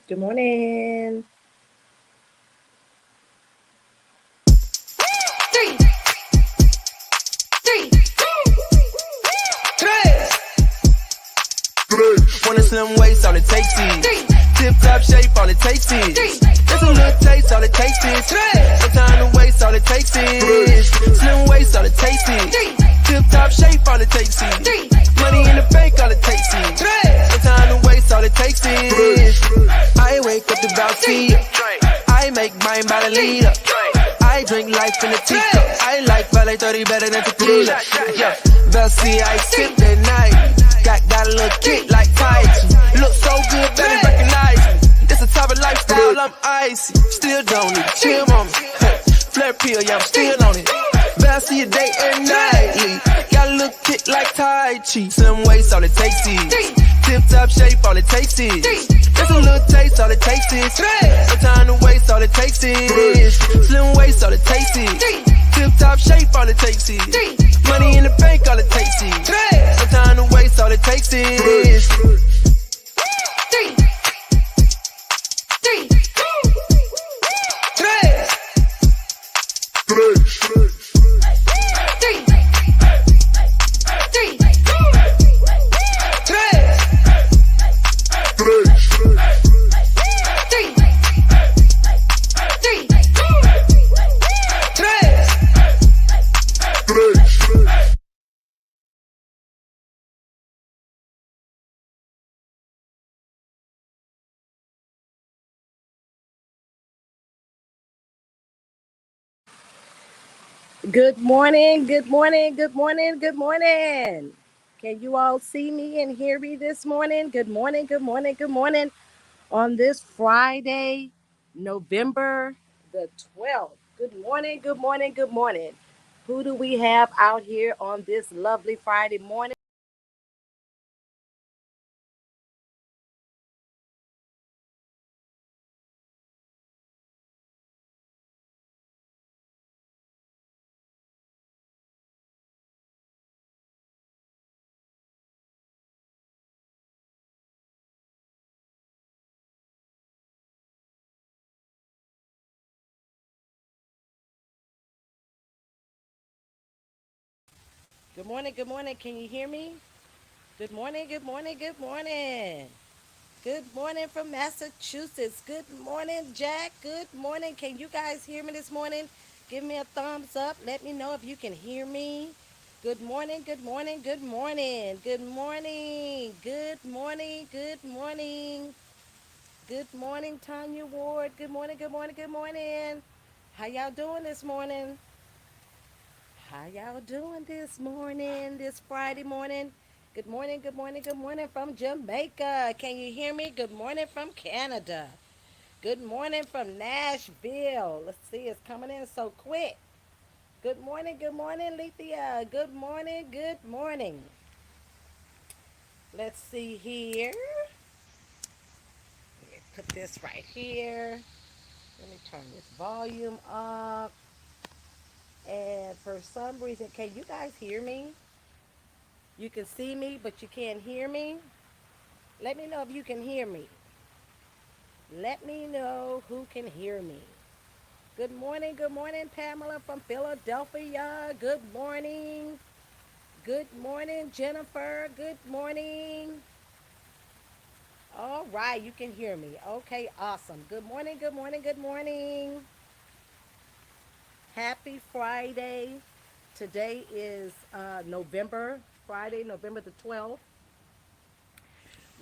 Good morning. Three, three, tres. Want a slim waist, all it takes is Three. tip top shape, all it takes is Three. just a little taste, all it takes is no time to waste, all it takes is slim waist, all it takes is Three. tip top shape, all it takes is Three. money in the bank, all it takes is no time to waste, all it takes is I wake up about tea, I make mine by the leader. I drink life in a teacup. I like Valley 30 better than tequila. Yeah, Bessie, I sip that night. Got a little kick like Titan. Look so good, better recognize me. This a type of lifestyle, I'm icy. Still don't need chill on me. Flare pill, yeah, I'm still on it. Bessie a day and nightly. Got a little kick like Tai Chi. Slim waist, all it takes is tip top shape, all it takes is just a little taste, all it takes is no time to waste, all it takes is slim waist, all it takes is tip top shape, all it takes is money in the bank, all it takes is no time to waste, all it takes is Three. Three. tres. Three. Three. Three. Three. Good morning. Good morning. Good morning. Good morning. Can you all see me and hear me this morning? Good morning. Good morning. Good morning. On this Friday, November the 12th. Good morning. Good morning. Good morning. Who do we have out here on this lovely Friday morning? Good morning. Good morning. Can you hear me? Good morning. Good morning. Good morning. Good morning from Massachusetts. Good morning, Jack. Good morning. Can you guys hear me this morning? Give me a thumbs up. Let me know if you can hear me. Good morning. Good morning. Good morning. Good morning. Good morning. Good morning. Good morning, Tanya Ward. Good morning. Good morning. Good morning. How y'all doing this morning? How y'all doing this morning, this Friday morning? Good morning, good morning, good morning from Jamaica. Can you hear me? Good morning from Canada. Good morning from Nashville. Let's see, it's coming in so quick. Good morning, Lethea. Good morning, good morning. Let's see here. Let me put this right here. Let me turn this volume up. And for some reason, can you guys hear me? You can see me, but you can't hear me. Let me know if you can hear me. Let me know who can hear me. Good morning, Pamela from Philadelphia. Good morning. Good morning, Jennifer. Good morning. All right, you can hear me. Okay, awesome. Good morning, good morning, good morning. Happy Friday. Today is Friday, November the 12th.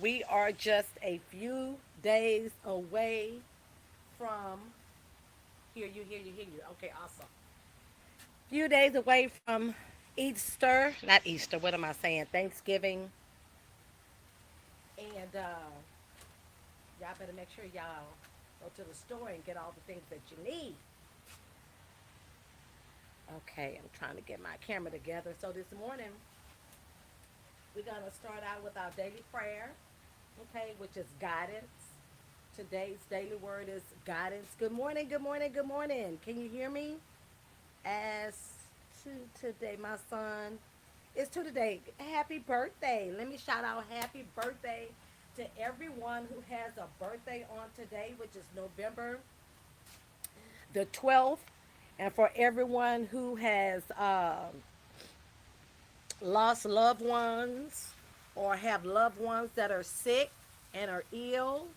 We are just a few days away from hear you. Okay, awesome. Few days away from Easter, not Easter. What am I saying? Thanksgiving, and y'all better make sure y'all go to the store and get all the things that you need. Okay, I'm trying to get my camera together. So this morning we're gonna start out with our daily prayer, okay, which is guidance. Today's daily word is guidance. Good morning, good morning, good morning. Can you hear me? As to today, my son is to today. Happy birthday. Let me shout out happy birthday to everyone who has a birthday on today, which is November the 12th, and for everyone who has lost loved ones or have loved ones that are sick and are ill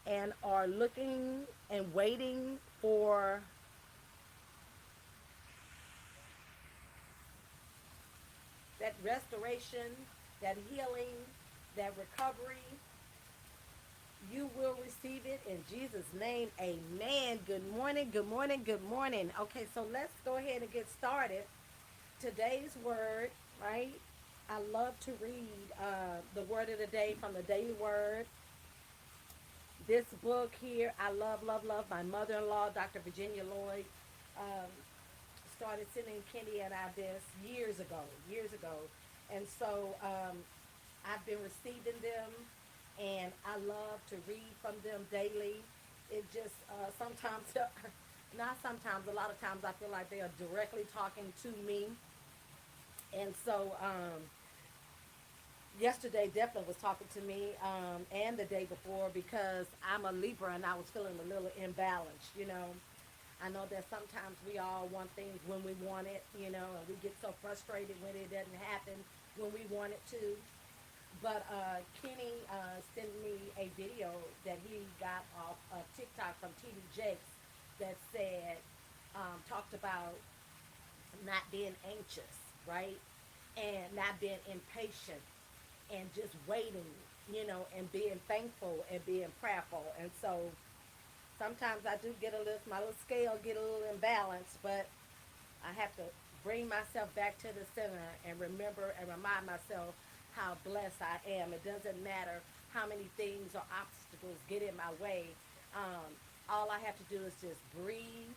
and are looking and waiting for that restoration, that healing, that recovery. You will receive it in Jesus' name. Amen. Good morning. Good morning. Good morning. Okay, so let's go ahead and get started. Today's word, right? I love to read the word of the day from the Daily Word. This book here, I love, love, love. My mother-in-law, Dr. Virginia Lloyd, um, started sending Kenny and I this years ago. And so I've been receiving them, and I love to read from them daily. It just sometimes, not sometimes, a lot of times I feel like they are directly talking to me. And so yesterday definitely was talking to me, and the day before, because I'm a Libra and I was feeling a little imbalanced, you know. I know that sometimes we all want things when we want it, you know, and we get so frustrated when it doesn't happen when we want it to. But Kenny sent me a video that he got off of TikTok from TD Jakes that said, talked about not being anxious, right? And not being impatient and just waiting, you know, and being thankful and being prayerful. And so sometimes I do get a little, my little scale get a little imbalanced, but I have to bring myself back to the center and remember and remind myself how blessed I am. It doesn't matter how many things or obstacles get in my way. Um, all I have to do is just breathe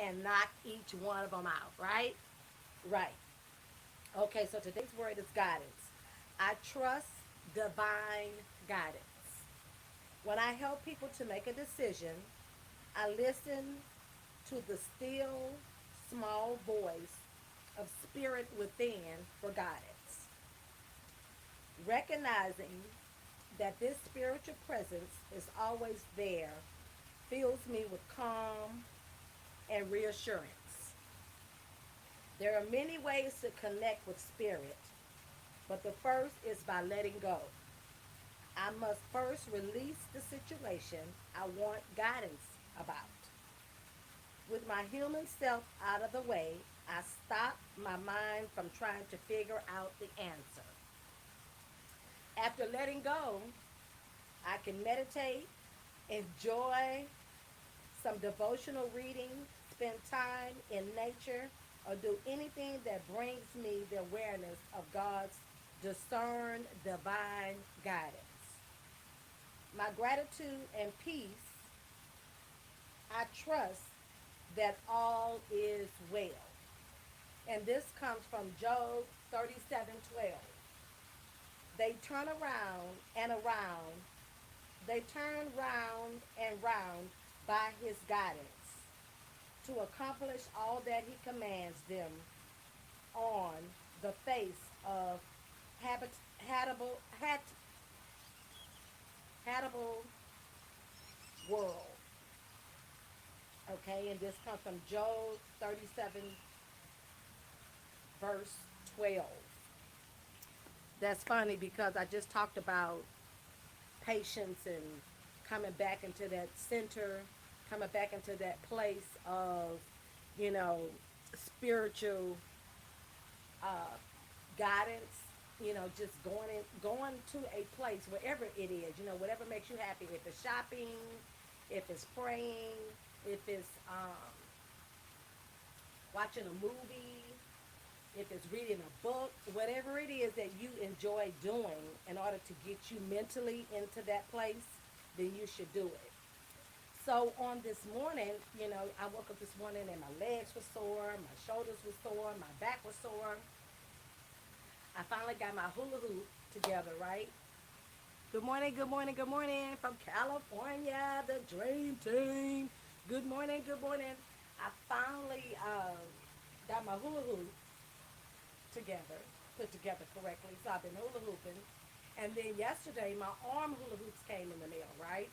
and knock each one of them out, right? Right. Okay, so today's word is guidance. I trust divine guidance. When I help people to make a decision, I listen to the still, small voice of spirit within for guidance. Recognizing that this spiritual presence is always there fills me with calm and reassurance. There are many ways to connect with spirit, but the first is by letting go. I must first release the situation I want guidance about. With my human self out of the way, I stop my mind from trying to figure out the answer. After letting go, I can meditate, enjoy some devotional reading, spend time in nature, or do anything that brings me the awareness of God's discerned divine guidance. My gratitude and peace, I trust that all is well. And this comes from Job 37:12. They turn around and around, they turn round and round by his guidance to accomplish all that he commands them on the face of habitable, habitable world. Okay, and this comes from Job 37, verse 12. That's funny because I just talked about patience and coming back into that center, coming back into that place of, you know, spiritual uh, guidance. You know, just going to a place wherever it is. You know, whatever makes you happy. If it's shopping, if it's praying, if it's watching a movie, if it's reading a book, whatever it is that you enjoy doing in order to get you mentally into that place, then you should do it. So on this morning, you know, I woke up this morning and my legs were sore, my shoulders were sore, my back was sore. I finally got my hula hoop together, right? Good morning, good morning, good morning from California, the dream team. Good morning, good morning. I finally got my hula hoop together. put together correctly. So I've been hula hooping. And then yesterday, my arm hula hoops came in the mail, right?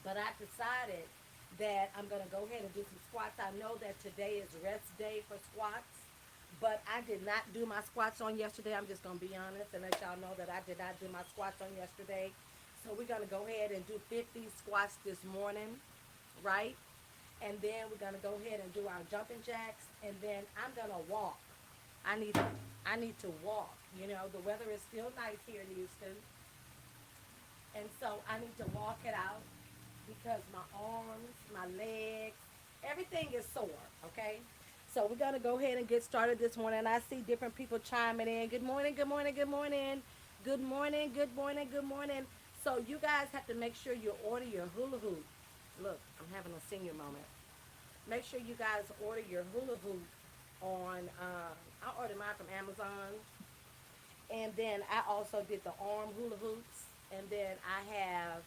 But I decided that I'm going to go ahead and do some squats. I know that today is rest day for squats, but I did not do my squats on yesterday. I'm just going to be honest and let y'all know that I did not do my squats on yesterday. So we're going to go ahead and do 50 squats this morning, right? And then we're going to go ahead and do our jumping jacks, and then I'm going to walk. I need I need to walk. You know, the weather is still nice here in Houston, and so I need to walk it out because my arms, my legs, everything is sore, okay? So we're going to go ahead and get started this morning. I see different people chiming in. Good morning, good morning, good morning. Good morning, good morning, good morning. So you guys have to make sure you order your hula hoop. Look, I'm having a senior moment. Make sure you guys order your hula hoop on, I ordered mine from Amazon. And then I also did the arm hula hoops. And then I have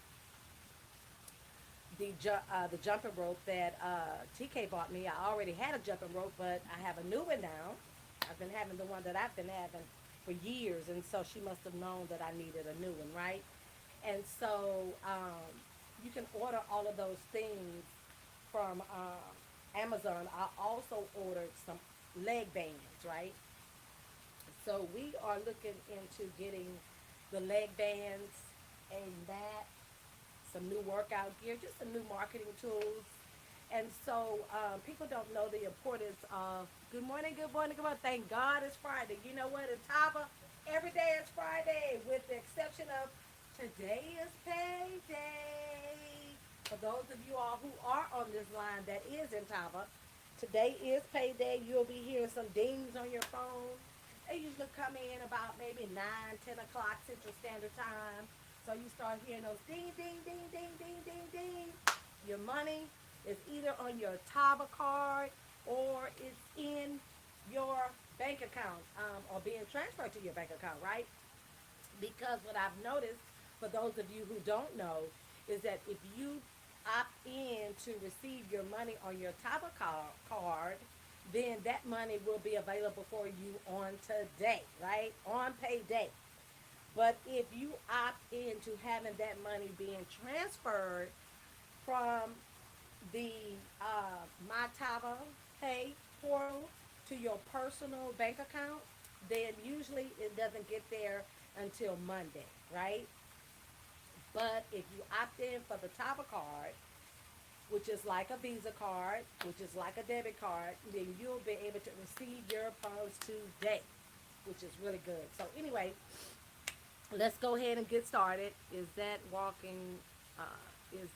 the jumping rope that TK bought me. I already had a jumping rope, but I have a new one now. I've been having the one that I've been having for years, and so she must have known that I needed a new one, right? And so you can order all of those things from Amazon. I also ordered some leg bands, right? So we are looking into getting the leg bands and that, some new workout gear, just some new marketing tools. And so people don't know the importance of good morning, good morning, good morning. Thank God it's Friday. You know what? In Tava, every day is Friday, with the exception of today is payday. For those of you all who are on this line that is in Tava, today is payday. You'll be hearing some dings on your phone. They usually come in about maybe 9, 10 o'clock Central Standard Time. So you start hearing those ding, ding, ding, ding, ding, ding, ding. Your money is either on your Tava card or it's in your bank account, or being transferred to your bank account, right? Because what I've noticed, for those of you who don't know, is that if you opt in to receive your money on your Tava card, then that money will be available for you on today, right? On payday. But if you opt into having that money being transferred from the My Tava Pay portal to your personal bank account, then usually it doesn't get there until Monday, right? But if you opt in for the Tava card, which is like a Visa card, which is like a debit card, then you'll be able to receive your funds today, which is really good. So anyway, let's go ahead and get started. Is that walking is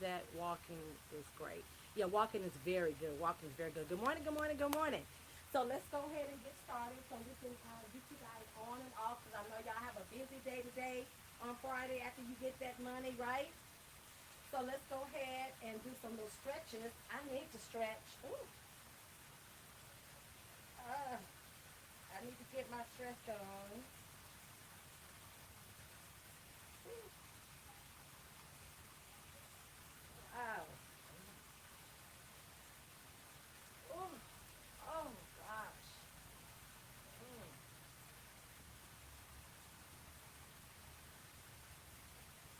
great? Yeah, walking is very good. Walking is very good. Good morning, good morning, good morning. So let's go ahead and get started so we can get you guys on and off, because I know y'all have a busy day today on Friday after you get that money, right? So let's go ahead and do some little stretches. I need to stretch. Ooh, I need to get my stretch on. Oh, oh, oh gosh. Mm.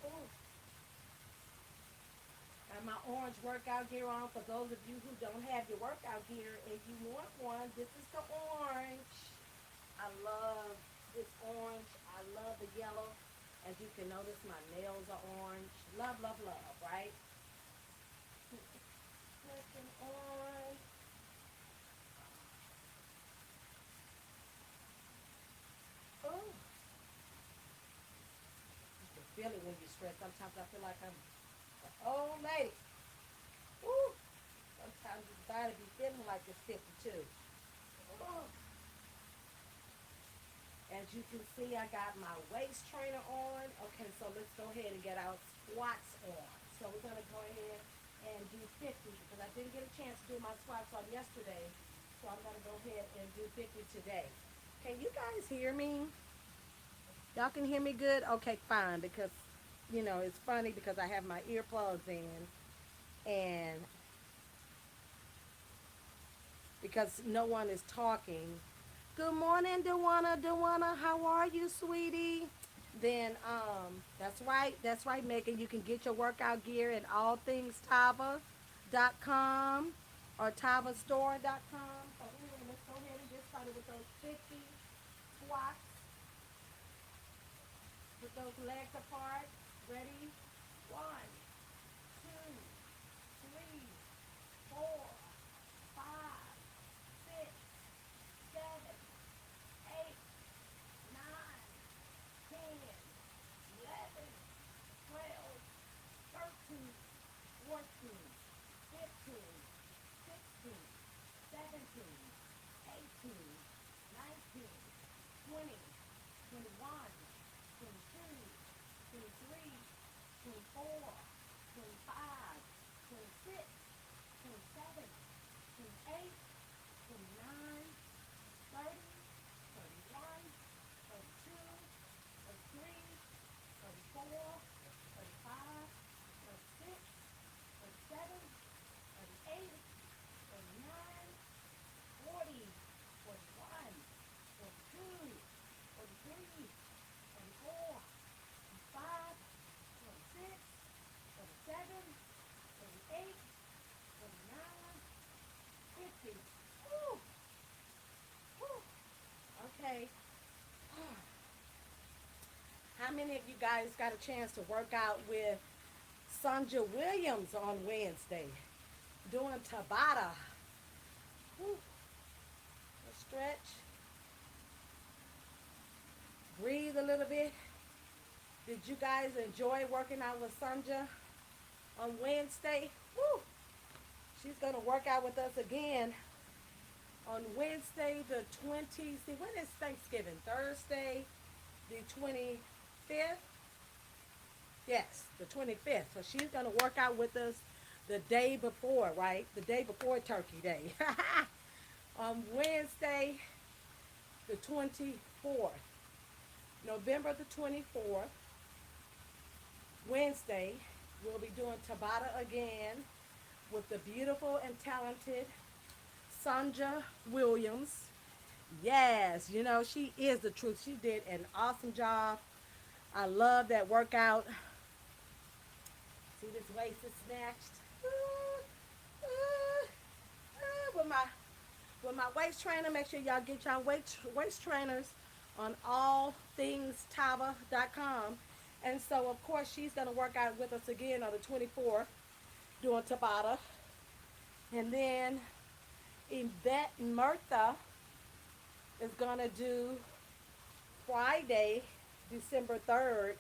Ooh. Got my orange workout gear on. For those of you who don't have your workout gear and you want one, this is the orange. I love this orange. I love the yellow. As you can notice, my nails are orange. Love, love, love, right? Looking on. Oh, you can feel it when you stretch. Sometimes I feel like I'm an old lady. Woo! Sometimes your body be feeling like it's 52. Oh. As you can see, I got my waist trainer on. Okay, so let's go ahead and get our squats on. So we're going to go ahead and do 50 because I didn't get a chance to do my squats on yesterday. So I'm going to go ahead and do 50 today. Can you guys hear me? Y'all can hear me good? Okay, fine. Because, it's funny because I have my earplugs in, and because no one is talking, Good morning, Dewana. Dewana, how are you, sweetie? Then that's right, Megan. You can get your workout gear at allthingstava.com or tavastore.com. So anyway, let's go ahead and get started with those 50 squats. Put those legs apart. Ready? One, two, three, four, five, six, seven, 8, 9, 10, 11, 12, 13, 14, 15, 16, 17, 18, 19, 20, 21, 22, 23, 24, 25, 26, 27, 28, 29, 30, 31, 32, 33, 34, 35, 36, 37, 38, 39, 40, 41, 42, 43, 44, 45, 46, 47, 48, 49, 50. Woo! Woo! Okay. How many of you guys got a chance to work out with Sonja Williams on Wednesday? Doing Tabata. Woo. A stretch. Breathe a little bit. Did you guys enjoy working out with Sonja on Wednesday? Woo. She's going to work out with us again on Wednesday the 20th. See, when is Thanksgiving? Thursday the 25th? Yes, the 25th. So she's going to work out with us the day before, right? The day before Turkey Day. On Wednesday the 24th. November the 24th. Wednesday, we'll be doing Tabata again with the beautiful and talented Sonja Williams. Yes, you know, she is the truth. She did an awesome job. I love that workout. See, this waist is snatched. With my waist trainer, make sure y'all get y'all waist trainers on allthingstava.com. And so, of course, she's going to work out with us again on the 24th doing Tabata. And then Yvette Murtha is going to do Friday, December 3rd,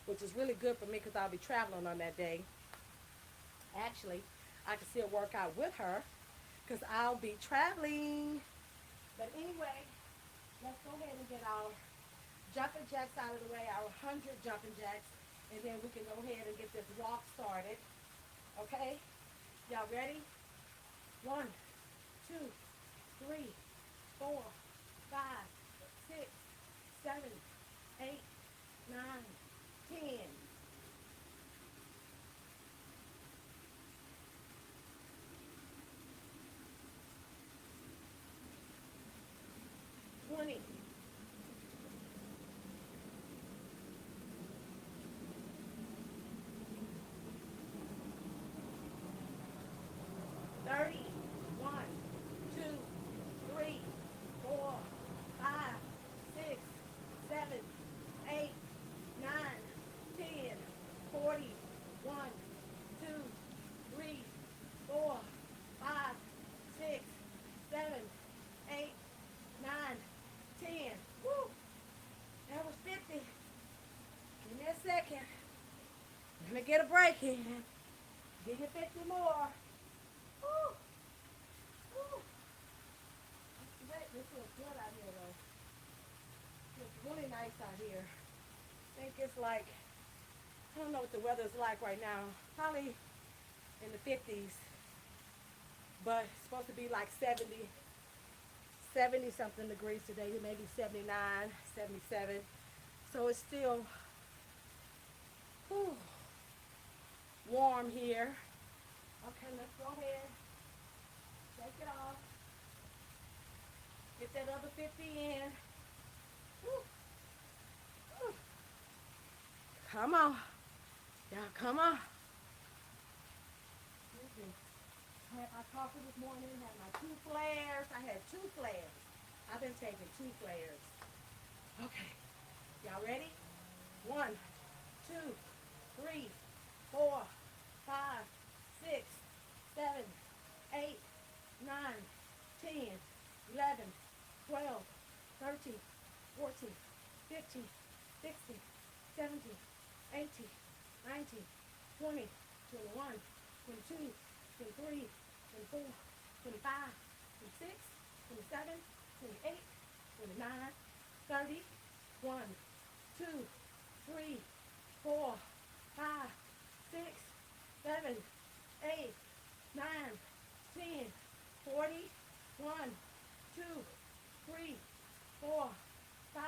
which is really good for me because I'll be traveling on that day. Actually, I can still work out with her because I'll be traveling. But anyway, let's go ahead and get our jumping jacks out of the way, our 100 jumping jacks, and then we can go ahead and get this walk started. Okay? Y'all ready? 1, 2, 3, 4, 5, 6, 7, 8, 9, 10. 20. 30. 1, 2, 3, 4, 5, 6, 7, 8, 9, 10, 40. 1, 2, 3, 4, 5, 6, 7, 8, 9, 10. Woo! That was 50. Give me a second. Let me get a break in. Give you 50 more. Woo! Woo! This feels good out here, though. It's really nice out here. I think it's like, I don't know what the weather's like right now. Probably in the 50s. But it's supposed to be like 70 something degrees today, maybe 79, 77. So it's still whew, warm here. Okay, let's go ahead. Take it off. Get that other 50 in. Woo. Woo. Come on. Y'all, come on. Had my coffee this morning, had my 2 flares. I had 2 flares. I've been taking 2 flares. Okay. Y'all ready? 1, 2, 3, 4, 5, 6, 7, 8, 9, 10, 11, 12, 13, 14, 15, 16, 17, 18, 19, 20, 21, 22, 23, 24, 25, 26, 27, 28, 29, 30, 1, 2, 3, 4, 5, 6, 7, 8, 9, 10, 40, 1, 2, 3, 4, 5,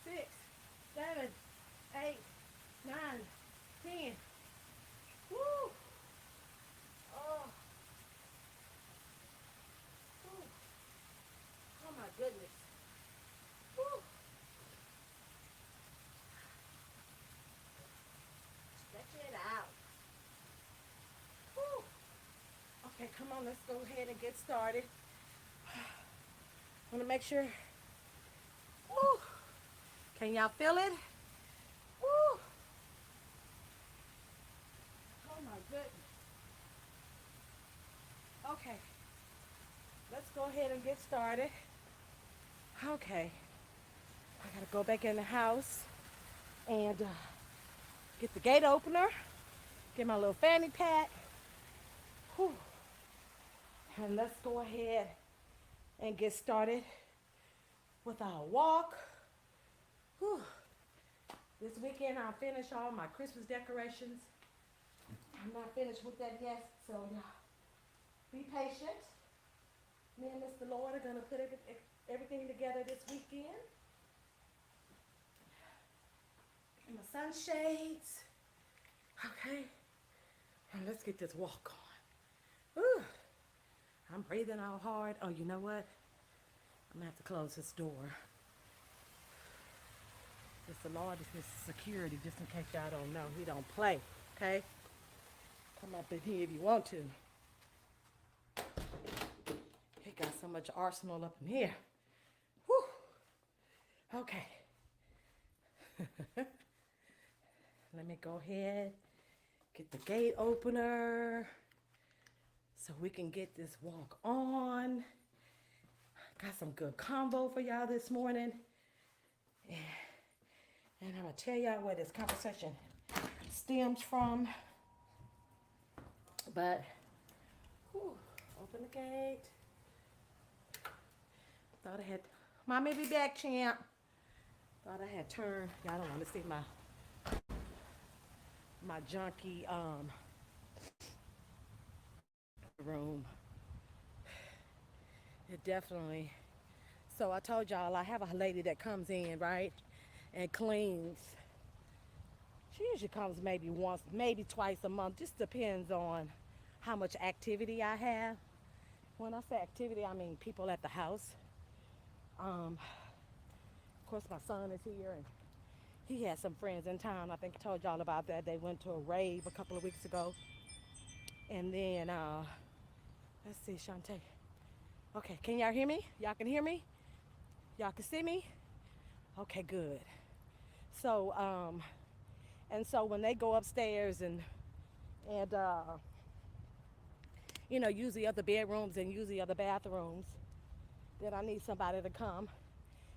6, 7, 8, 9, 10. Woo! Oh. Woo. Oh my goodness. Woo. Stretch it out. Woo. Okay, come on, let's go ahead and get started. I want to make sure. Woo. Can y'all feel it? Woo. Oh my goodness. Okay. Let's go ahead and get started. Okay. I gotta go back in the house and get the gate opener, get my little fanny pack. Whew. And let's go ahead and get started with our walk. Whew. This weekend I'll finish all my Christmas decorations. I'm not finished with that yet, so be patient. Me and Mr. Lloyd are gonna put everything together this weekend. And my sunshades. Okay. And let's get this walk on. Ooh. I'm breathing all hard. Oh, you know what? I'm gonna have to close this door. Mr. Lloyd is security, just in case y'all don't know. He don't play, okay? Come up in here if you want to. He got so much arsenal up in here. Whew. Okay. Let me go ahead, get the gate opener so we can get this walk on. Got some good convo for y'all this morning. And I'm gonna tell y'all where this conversation stems from. But, whew, open the gate. Thought I had, Mommy be back, champ. Thought I had turned, y'all don't want to see my junky room. It definitely, so I told y'all I have a lady that comes in, right, and cleans. She usually comes maybe once, maybe twice a month, just depends on how much activity I have. When I say activity, I mean people at the house. Of course, my son is here, and he has some friends in town. I think I told y'all about that. They went to a rave a couple of weeks ago. And then, let's see, Chante. Okay, can y'all hear me? Y'all can hear me? Y'all can see me? Okay, good. So, and so when they go upstairs and you know, use the other bedrooms and use the other bathrooms, then I need somebody to come.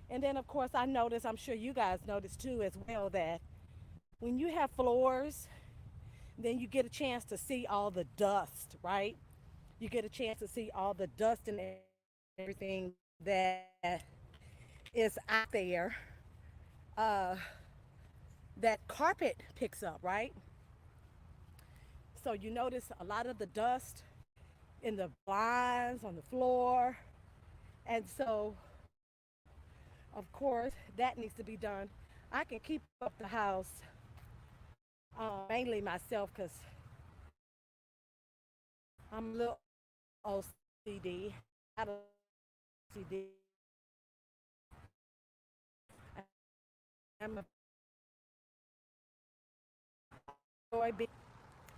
And then, of course, I notice, I'm sure you guys notice too as well, that when you have floors, then you get a chance to see all the dust, right? You get a chance to see all the dust and everything that is out there that carpet picks up, right? So you notice a lot of the dust in the blinds, on the floor. And so, of course, that needs to be done. I can keep up the house mainly myself because I'm a little OCD. Not OCD,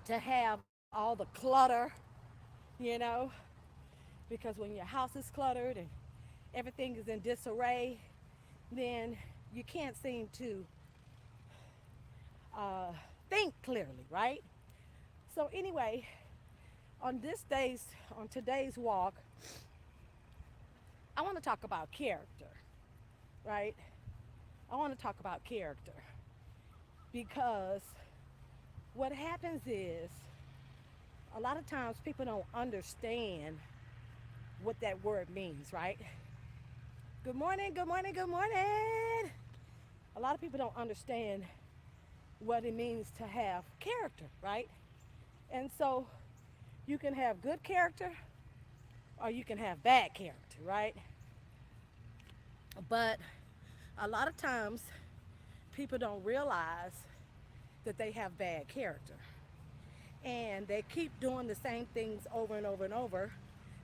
to have all the clutter, you know, because when your house is cluttered and everything is in disarray, then you can't seem to uh, think clearly, right? So anyway, on today's walk, I want to talk about character, right? I want to talk about character because what happens is a lot of times people don't understand what that word means, right? Good morning, good morning, good morning. A lot of people don't understand what it means to have character, right? And so you can have good character or you can have bad character, right? But a lot of times people don't realize that they have bad character. And they keep doing the same things over and over and over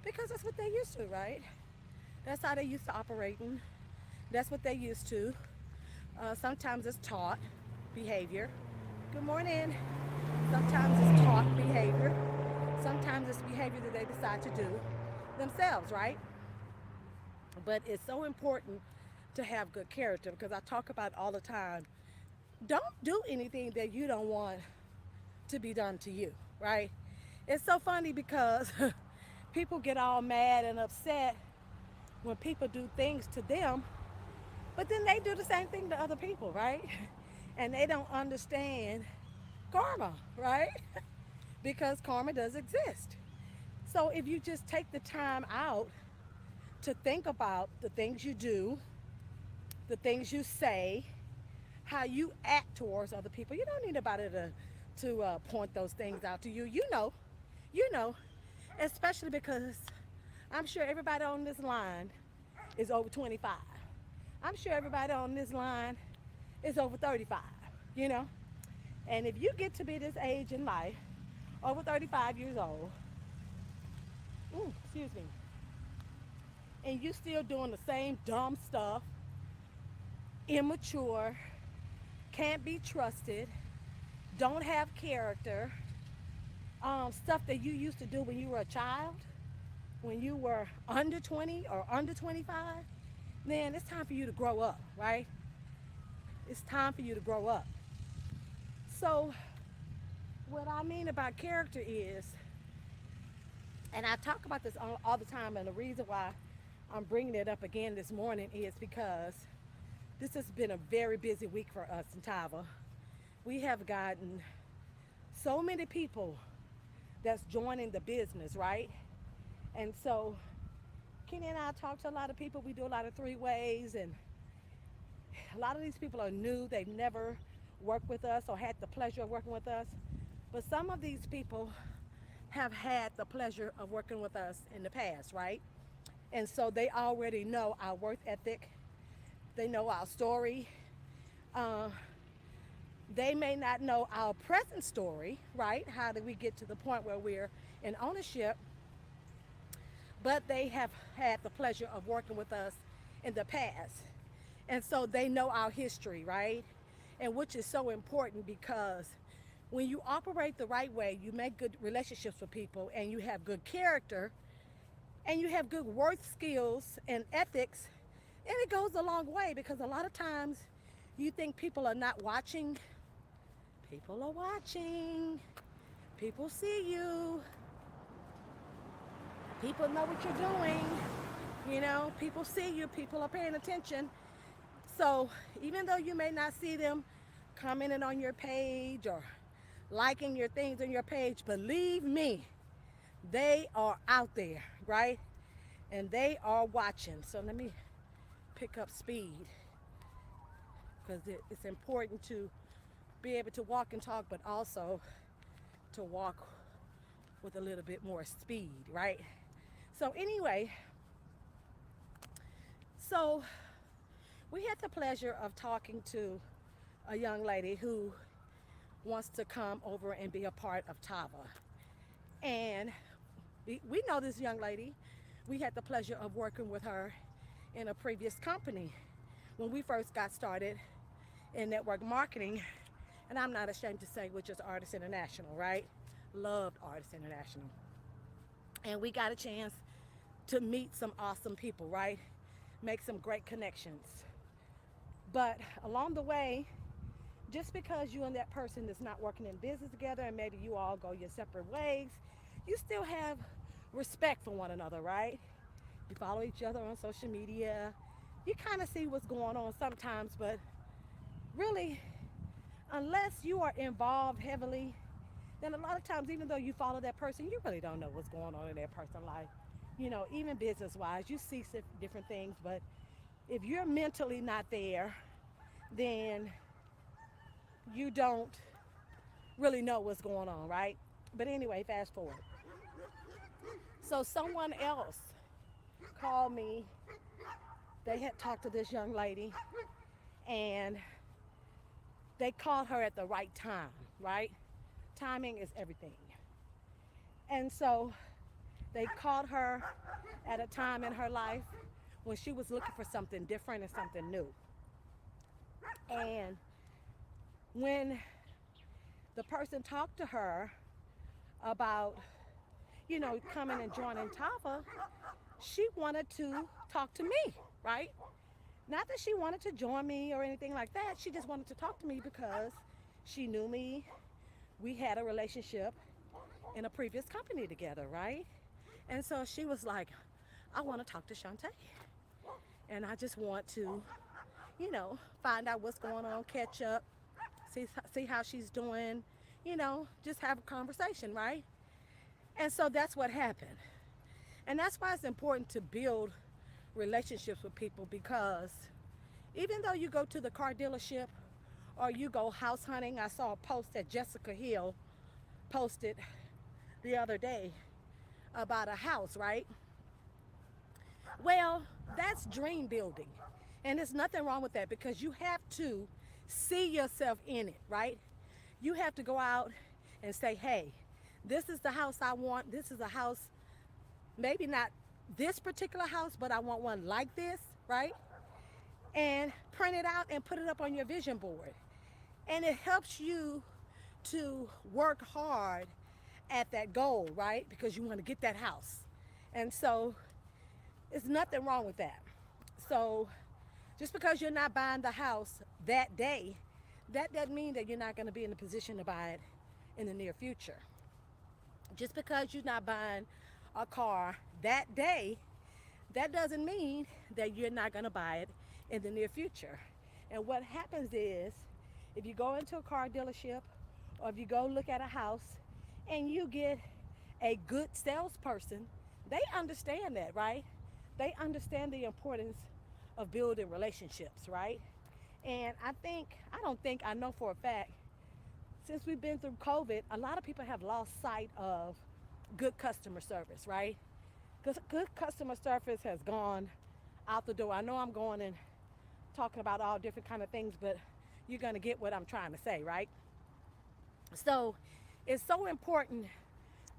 because that's what they used to, right? That's how they used to operating. That's what they used to. Sometimes it's taught behavior. Good morning. Sometimes it's taught behavior. Sometimes it's behavior that they decide to do themselves, right? But it's so important to have good character because I talk about all the time. Don't do anything that you don't want to be done to you, right? It's so funny because people get all mad and upset when people do things to them, but then they do the same thing to other people, right? And they don't understand karma, right? Because karma does exist. So if you just take the time out to think about the things you do, the things you say, how you act towards other people, you don't need anybody to point those things out to you. You know, especially because I'm sure everybody on this line is over 25. I'm sure everybody on this line is over 35, you know. And if you get to be this age in life, over 35 years old, excuse me, and you still doing the same dumb stuff, immature, can't be trusted, don't have character, stuff that you used to do when you were a child, when you were under 20 or under 25, then it's time for you to grow up, right? It's time for you to grow up. So, what I mean about character is, and I talk about this all the time, and the reason why I'm bringing it up again this morning is because this has been a very busy week for us in Tava. We have gotten so many people that's joining the business, right? And so Kenny and I talk to a lot of people. We do a lot of three ways, and a lot of these people are new. They've never worked with us or had the pleasure of working with us. But some of these people have had the pleasure of working with us in the past, right? And so they already know our work ethic. They know our story. Uh, they may not know our present story, right? How did we get to the point where we're in ownership? But they have had the pleasure of working with us in the past. And so they know our history, right? And which is so important because when you operate the right way, you make good relationships with people and you have good character and you have good work skills and ethics, and it goes a long way because a lot of times you think people are not watching. People are watching. People see you. People know what you're doing. You know, people see you. People are paying attention. So even though you may not see them commenting on your page or liking your things on your page, believe me, they are out there, right? And they are watching. So let me pick up speed because it's important to be able to walk and talk, but also to walk with a little bit more speed, right? So anyway, so we had the pleasure of talking to a young lady who wants to come over and be a part of Tava. And we know this young lady. We had the pleasure of working with her in a previous company when we first got started in network marketing, and I'm not ashamed to say, which is Artists International, right? Loved Artists International. And we got a chance to meet some awesome people, right? Make some great connections. But along the way, just because you and that person is not working in business together and maybe you all go your separate ways, you still have respect for one another, right? You follow each other on social media. You kind of see what's going on sometimes, but really, unless you are involved heavily, then a lot of times, even though you follow that person, you really don't know what's going on in that person's life. Even business wise, you see different things, but if you're mentally not there, then you don't really know what's going on, right? But anyway, fast forward. So someone else called me. They had talked to this young lady, and they called her at the right time, right? Timing is everything. And so they called her at a time in her life when she was looking for something different and something new. And when the person talked to her about, coming and joining Tava, she wanted to talk to me, right? Not that she wanted to join me or anything like that. She just wanted to talk to me because she knew me. We had a relationship in a previous company together, right? And so she was like, I want to talk to Chante. And I just want to, find out what's going on, catch up, see how she's doing, just have a conversation, right? And so that's what happened. And that's why it's important to build relationships with people, because even though you go to the car dealership or you go house hunting, I saw a post that Jessica Hill posted the other day about a house, right? Well, that's dream building. And there's nothing wrong with that, because you have to see yourself in it, right? You have to go out and say, hey, this is the house I want. This is a house, maybe not this particular house, but I want one like this, right? And print it out and put it up on your vision board. And it helps you to work hard at that goal, right? Because you want to get that house. And so there's nothing wrong with that. So just because you're not buying the house that day, that doesn't mean that you're not going to be in a position to buy it in the near future. Just because you're not buying a car that day, that doesn't mean that you're not going to buy it in the near future. And what happens is, if you go into a car dealership or if you go look at a house and you get a good salesperson, they understand that, right? They understand the importance of building relationships, right? And I know for a fact, since we've been through COVID, a lot of people have lost sight of good customer service, right? Because good customer service has gone out the door. I know I'm going and talking about all different kind of things, but you're going to get what I'm trying to say, right? So it's so important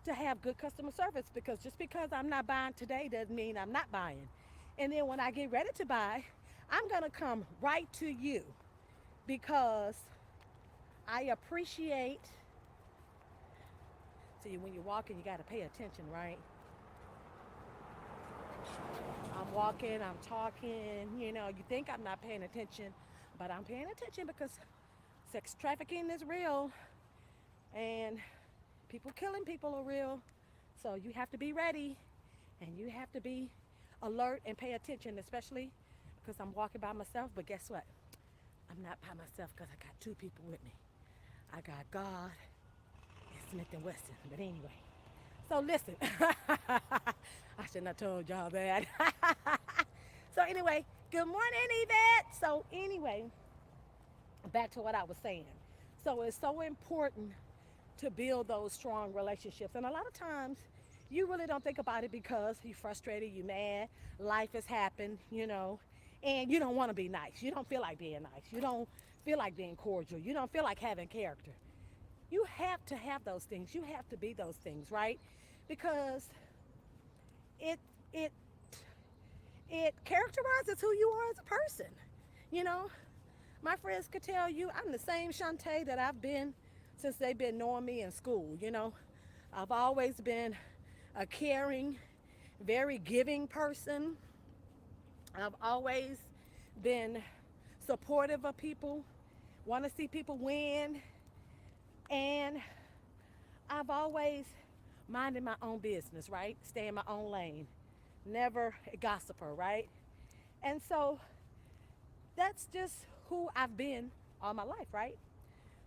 to have good customer service, because just because I'm not buying today doesn't mean I'm not buying. And then when I get ready to buy, I'm going to come right to you, because I appreciate. See, when you're walking, you got to pay attention, right? I'm walking, I'm talking, you think I'm not paying attention, but I'm paying attention, because sex trafficking is real and people killing people are real. So you have to be ready and you have to be alert and pay attention, especially because I'm walking by myself. But guess what? I'm not by myself, because I got two people with me. I got God and Smith and Wesson. But anyway, so listen, I shouldn't have told y'all that. So anyway, good morning, Yvette. So anyway, back to what I was saying. So it's so important to build those strong relationships. And a lot of times you really don't think about it because you're frustrated, you're mad, life has happened, and you don't want to be nice. You don't feel like being nice. You don't feel like being cordial. You don't feel like having character. You have to have those things. You have to be those things, right? Because it it characterizes who you are as a person. You know, My friends could tell you I'm the same Chante that I've been since they've been knowing me in school. I've always been a caring, very giving person. I've always been supportive of people, want to see people win, and I've always minded my own business, right? Stay in my own lane, never a gossiper, right? And so that's just who I've been all my life, right?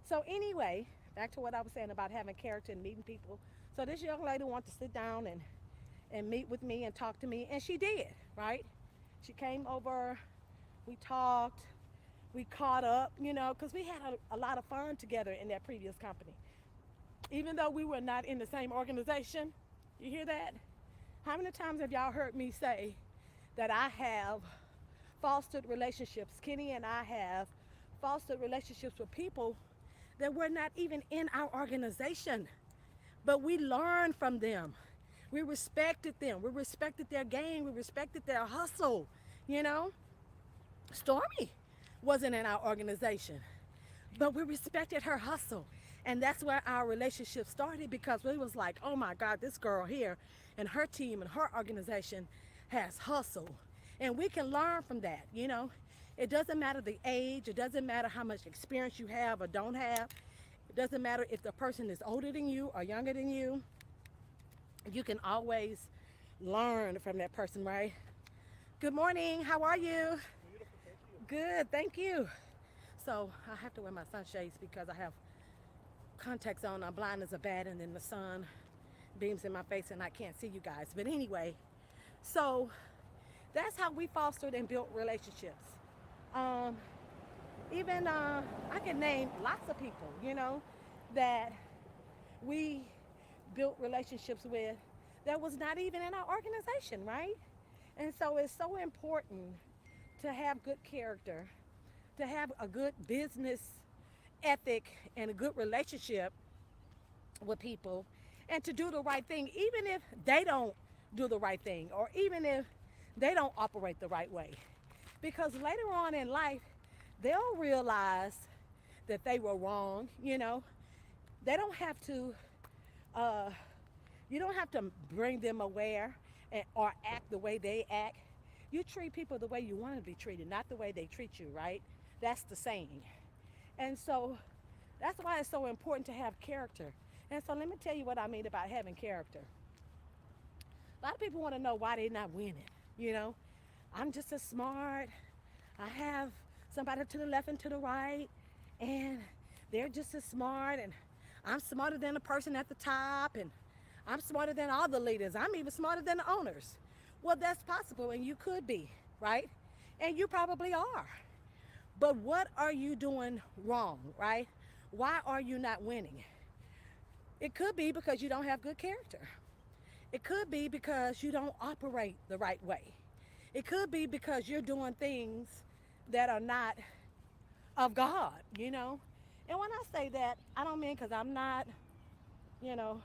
So anyway, back to what I was saying about having character and meeting people. So this young lady wanted to sit down and meet with me and talk to me, and she did, right? She came over, we talked, we caught up, because we had a lot of fun together in that previous company. Even though we were not in the same organization, you hear that? How many times have y'all heard me say that I have fostered relationships? Kenny and I have fostered relationships with people that were not even in our organization, but we learned from them. We respected them. We respected their game. We respected their hustle. You know, Stormy wasn't in our organization, but we respected her hustle. And that's where our relationship started, because we was like, oh my God, this girl here and her team and her organization has hustle. And we can learn from that. It doesn't matter the age. It doesn't matter how much experience you have or don't have. It doesn't matter if the person is older than you or younger than you. You can always learn from that person, right? Good morning. How are you? Good. Thank you. So I have to wear my sunshades because I have contacts on. I'm blind as a bat, and then the sun beams in my face and I can't see you guys. But anyway, so that's how we fostered and built relationships. Um, even I can name lots of people, that we built relationships with that was not even in our organization, right? And so it's so important to have good character, to have a good business ethic and a good relationship with people, and to do the right thing, even if they don't do the right thing, or even if they don't operate the right way. Because later on in life, they'll realize that they were wrong. They don't have to, uh, you don't have to bring them aware or act the way they act. You treat people the way you want to be treated, not the way they treat you, right? That's the saying. And so that's why it's so important to have character. And so let me tell you what I mean about having character. A lot of people want to know why they're not winning. I'm just as smart. I have somebody to the left and to the right, and they're just as smart, and I'm smarter than the person at the top, and I'm smarter than all the leaders. I'm even smarter than the owners. Well, that's possible, and you could be, right? And you probably are. But what are you doing wrong, right? Why are you not winning? It could be because you don't have good character. It could be because you don't operate the right way. It could be because you're doing things that are not of God. And when I say that, I don't mean because I'm not, you know,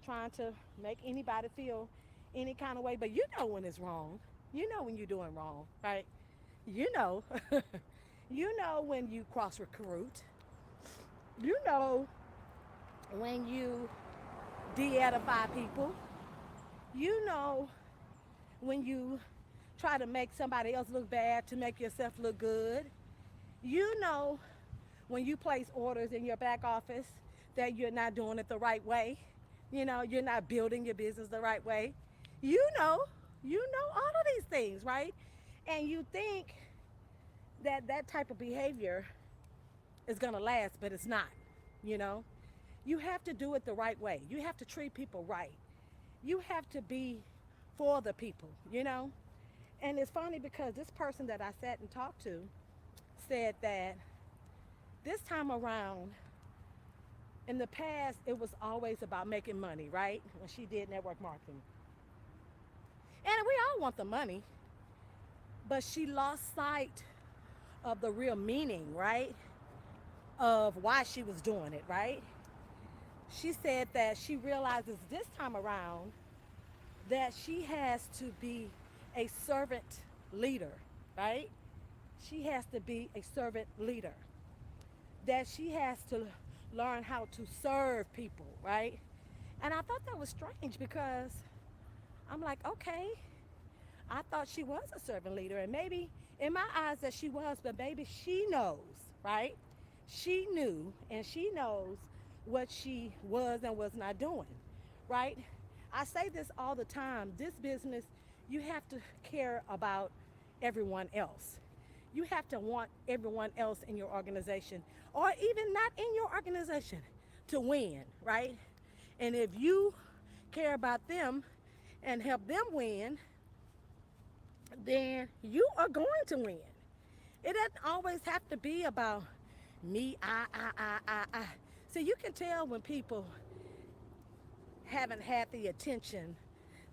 trying to make anybody feel any kind of way, but you know when it's wrong. You know when you're doing wrong, right? You know. You know when you cross recruit. You know when you de-edify people. You know when you try to make somebody else look bad to make yourself look good. You know when you place orders in your back office that you're not doing it the right way. You're not building your business the right way. You know all of these things, right? And you think that that type of behavior is going to last, but it's not. you know you have to do it the right way. You have to treat people right. You have to be for the people. And it's funny because this person that I sat and talked to said that this time around, in the past, it was always about making money, right? When she did network marketing. And we all want the money, but she lost sight of the real meaning, right? Of why she was doing it, right? She said that she realizes this time around that she has to be a servant leader, right? she has to be a servant leader, that she has to learn how to serve people, right? And I thought that was strange because I'm like, okay, I thought she was a servant leader, and maybe in my eyes that she was, but maybe she knows, right? She knew and she knows what she was and was not doing, right? I say this all the time. This business, you have to care about everyone else. You have to want everyone else in your organization, or even not in your organization, to win, right? And if you care about them and help them win, then you are going to win. It doesn't always have to be about me, I. So you can tell when people haven't had the attention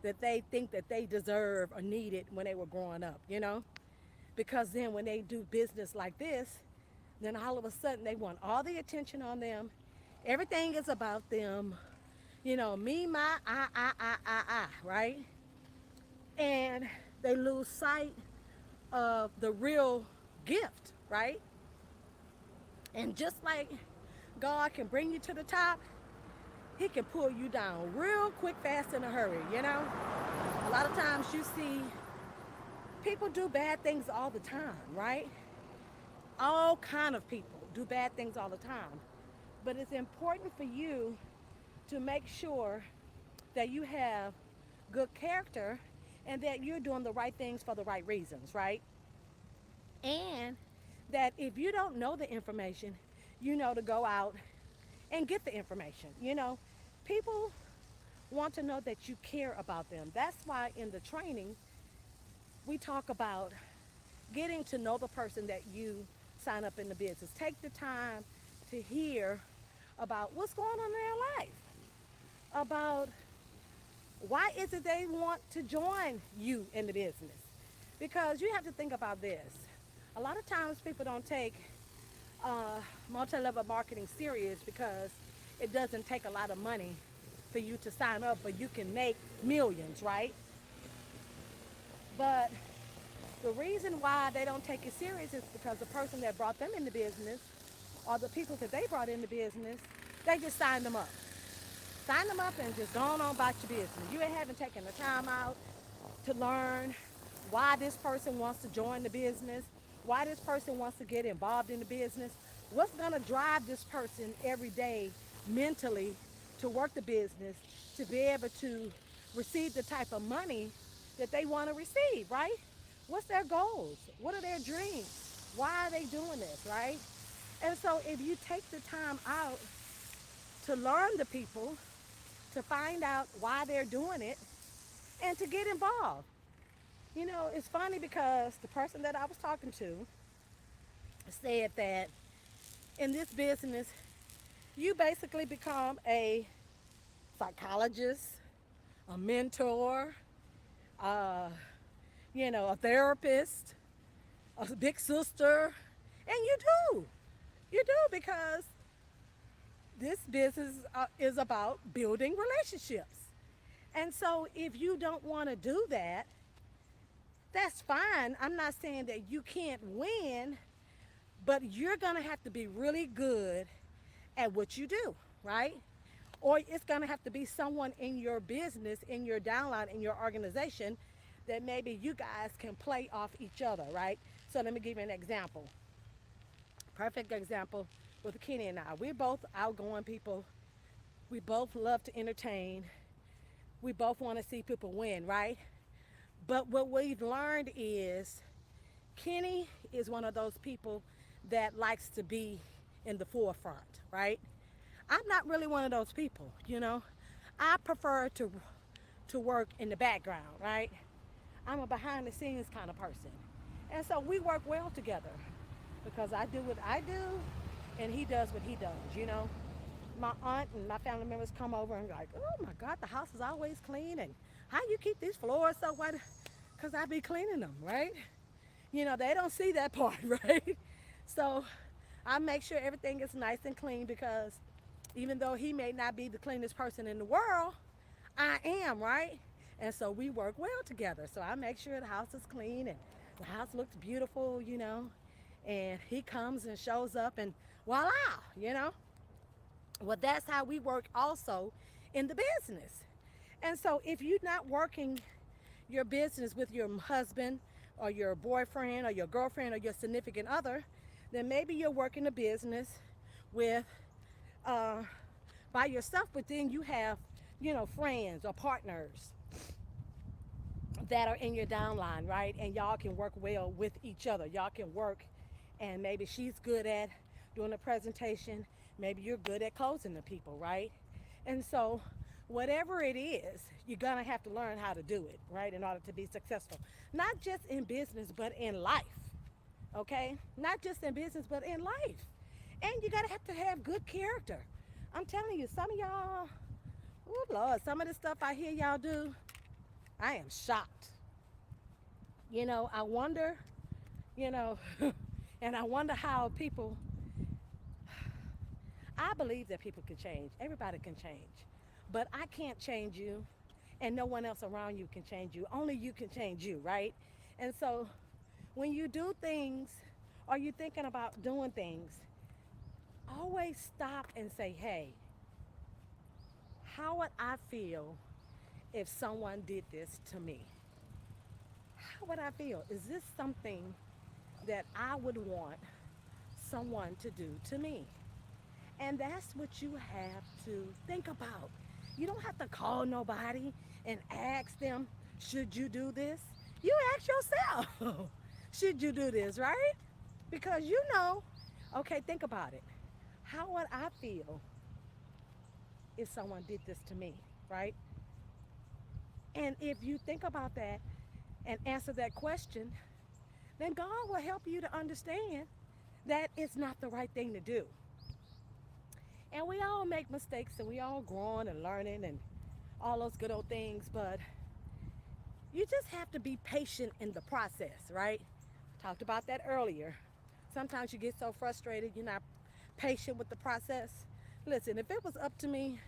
that they think that they deserve or needed when they were growing up, you know? Because then when they do business like this, then all of a sudden they want all the attention on them. Everything is about them. You know, me, my, right? And they lose sight of the real gift, right? And just like God can bring you to the top, He can pull you down real quick, fast, in a hurry, you know? A lot of times you see people do bad things all the time, right? All kind of people do bad things all the time. But it's important for you to make sure that you have good character and that you're doing the right things for the right reasons, right? And that if you don't know the information, you know to go out and get the information. You know, people want to know that you care about them. That's why in the training, we talk about getting to know the person that you sign up in the business. Take the time to hear about what's going on in their life, about why is it they want to join you in the business. Because you have to think about this. A lot of times people don't take multi-level marketing serious because it doesn't take a lot of money for you to sign up, but you can make millions, right? But the reason why they don't take it serious is because the person that brought them into business or the people that they brought into business, they just signed them up. Sign them up and just go on about your business. You haven't taken the time out to learn why this person wants to join the business, why this person wants to get involved in the business, what's going to drive this person every day mentally to work the business to be able to receive the type of money that they want to receive, right? What's their goals? What are their dreams? Why are they doing this, right? And so if you take the time out to learn the people, to find out why they're doing it, and to get involved. You know, it's funny because the person that I was talking to said that in this business, you basically become a psychologist, a mentor, uh, a therapist, a big sister, and you do. You do because this business is about building relationships. And so if you don't want to do that, that's fine. I'm not saying that you can't win, but you're going to have to be really good at what you do, right? Or it's going to have to be someone in your business, in your downline, in your organization that maybe you guys can play off each other, right? So let me give you an example. Perfect example with Kenny and I. We're both outgoing people. We both love to entertain. We both want to see people win, right? But what we've learned is Kenny is one of those people that likes to be in the forefront, right? I'm not really one of those people, you know. I prefer to work in the background, right? I'm a behind the scenes kind of person. And so we work well together because I do what I do and he does what he does, you know. My aunt and my family members come over and like, oh my God, the house is always clean and how you keep these floors so white? Because I be cleaning them, right? You know, they don't see that part, right? So I make sure everything is nice and clean because even though he may not be the cleanest person in the world, I am, right? And so we work well together. So I make sure the house is clean and The house looks beautiful, and he comes and shows up, and voila, you know. Well, that's how we work also in the business. And so if you're not working your business with your husband or your boyfriend or your girlfriend or your significant other, then maybe you're working a business with uh, by yourself, but then you have, friends or partners that are in your downline, right? And y'all can work well with each other. Y'all can work, and maybe she's good at doing a presentation. Maybe you're good at closing the people, right? And so, whatever it is, you're gonna have to learn how to do it, right, in order to be successful. Not just in business, but in life, okay? Not just in business, but in life. And you gotta have to have good character. I'm telling you, some of y'all, oh Lord, some of the stuff I hear y'all do, I am shocked. I wonder, you know, and I wonder how people, I believe that people can change. Everybody can change. But I can't change you, and no one else around you can change you. Only you can change you, right? And so when you do things or you're thinking about doing things, always stop and say, hey, how would I feel if someone did this to me? How would I feel? Is this something that I would want someone to do to me? And that's what you have to think about. You don't have to call nobody and ask them, should you do this? You ask yourself, should you do this, right? Because okay, think about it. How would I feel if someone did this to me, right? And if you think about that and answer that question, then God will help you to understand that it's not the right thing to do. And we all make mistakes and we all growing and learning and all those good old things, but you just have to be patient in the process, right? Talked about that earlier. Sometimes you get so frustrated, you're not patient with the process. Listen, if it was up to me,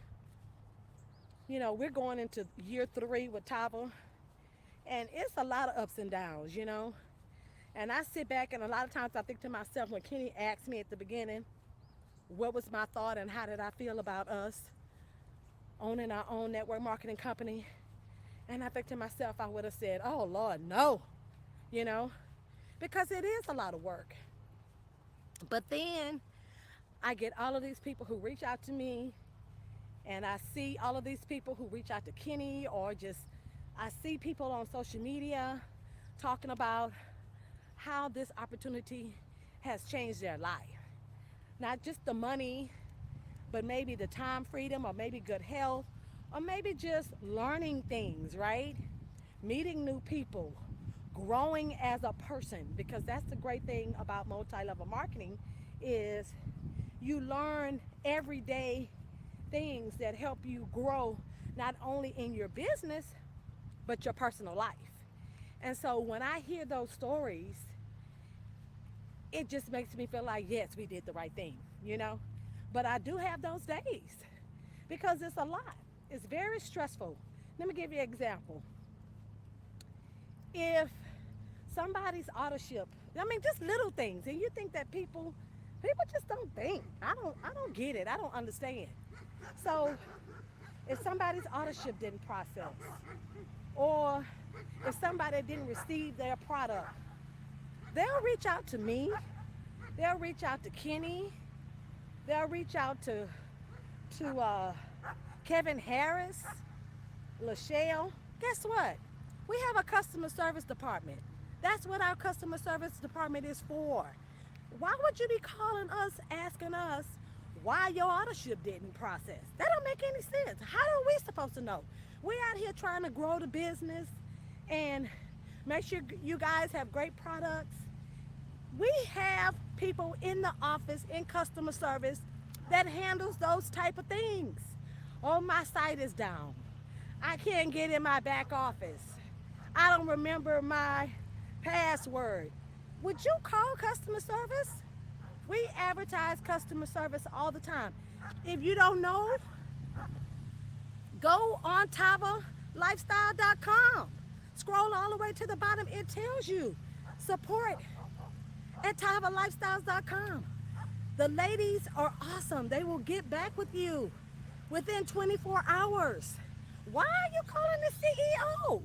we're going into year 3 with Tava, and it's a lot of ups and downs. And I sit back, and a lot of times I think to myself, when Kenny asked me at the beginning, what was my thought and how did I feel about us owning our own network marketing company? And I think to myself, I would have said, oh Lord, no, you know, because it is a lot of work. But then I get all of these people who reach out to me, and I see all of these people who reach out to Kenny, or just I see people on social media talking about how this opportunity has changed their life. Not just the money, but maybe the time freedom, or maybe good health, or maybe just learning things, right? Meeting new people, growing as a person, because that's the great thing about multi-level marketing is you learn everyday things that help you grow not only in your business, but your personal life. And so when I hear those stories, it just makes me feel like, yes, we did the right thing. But I do have those days because it's a lot. It's very stressful. Let me give you an example. If somebody's auto ship, just little things, and you think that people just don't think. I don't get it. I don't understand. So if somebody's auto ship didn't process, or if somebody didn't receive their product, they'll reach out to me. They'll reach out to Kenny. They'll reach out to Kevin Harris, Lachelle. Guess what? We have a customer service department. That's what our customer service department is for. Why would you be calling us, asking us why your auto ship didn't process? That don't make any sense. How are we supposed to know? We're out here trying to grow the business and make sure you guys have great products. We have people in the office in customer service that handles those type of things. Oh, my site is down. I can't get in my back office. I don't remember my password. Would you call customer service? We advertise customer service all the time. If you don't know, go on TavaLifestyle.com. Scroll all the way to the bottom. It tells you support at TavaLifestyles.com. The ladies are awesome. They will get back with you within 24 hours. Why are you calling the CEO?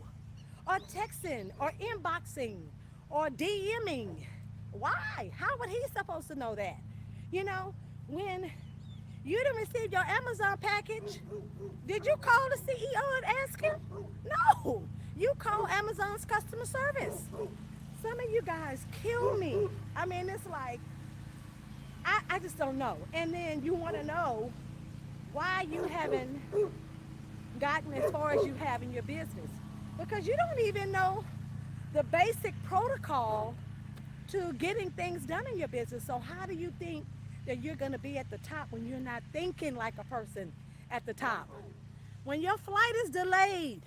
Or texting, or inboxing, or DMing? Why? How would he supposed to know that? You know, when you didn't receive your Amazon package, did you call the CEO and ask him? No. You call Amazon's customer service. Some of you guys kill me. I mean, it's like, I just don't know. And then you want to know why you haven't gotten as far as you have in your business. Because you don't even know the basic protocol to getting things done in your business. So how do you think that you're going to be at the top when you're not thinking like a person at the top? When your flight is delayed,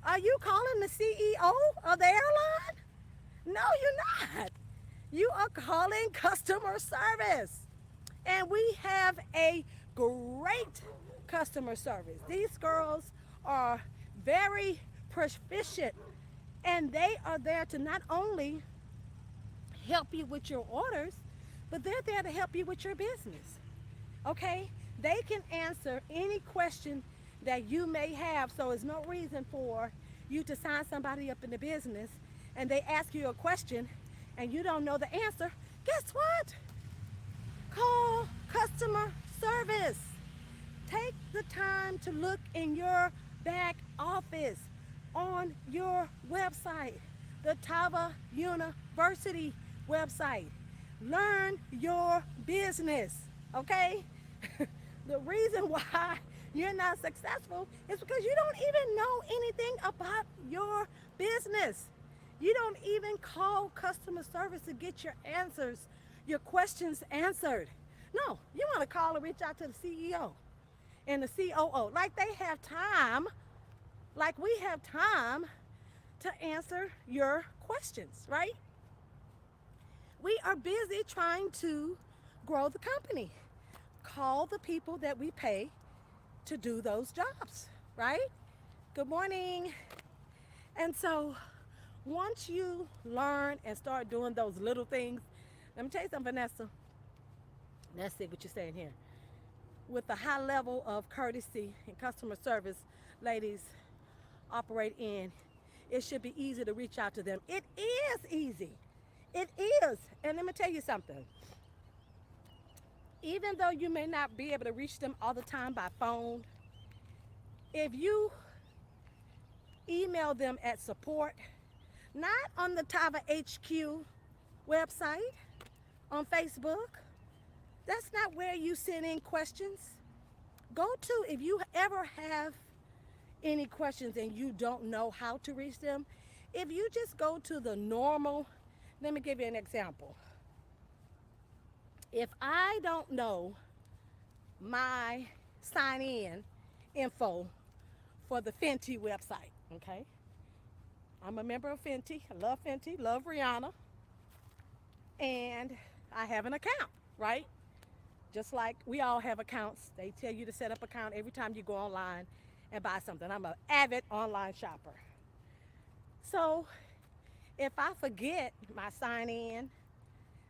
are you calling the CEO of the airline? No, you're not. You are calling customer service. And we have a great customer service. These girls are very proficient, and they are there to not only help you with your orders, but they're there to help you with your business. Okay? They can answer any question that you may have, so there's no reason for you to sign somebody up in the business and they ask you a question and you don't know the answer. Guess what? Call customer service. Take the time to look in your back office, on your website, the Tava University website. Learn your business, okay? The reason why you're not successful is because you don't even know anything about your business. You don't even call customer service to get your answers, your questions answered. No, you want to call and reach out to the CEO and the COO. Like they have time, like we have time to answer your questions, right? We are busy trying to grow the company. Call the people that we pay to do those jobs, right? Good morning. And so once you learn and start doing those little things, let me tell you something, Vanessa. Let's see what you're saying here. With the high level of courtesy and customer service ladies operate in, it should be easy to reach out to them. It is easy. It is. And let me tell you something. Even though you may not be able to reach them all the time by phone, if you email them at support, not on the Tava HQ website, on Facebook, that's not where you send in questions. Go to, if you ever have any questions and you don't know how to reach them, if you just go to the normal, let me give you an example. If I don't know my sign in info for the Fenty website, okay? I'm a member of Fenty. I love Fenty, love Rihanna. And I have an account, right? Just like we all have accounts. They tell you to set up an account every time you go online and buy something. I'm an avid online shopper. So if I forget my sign in,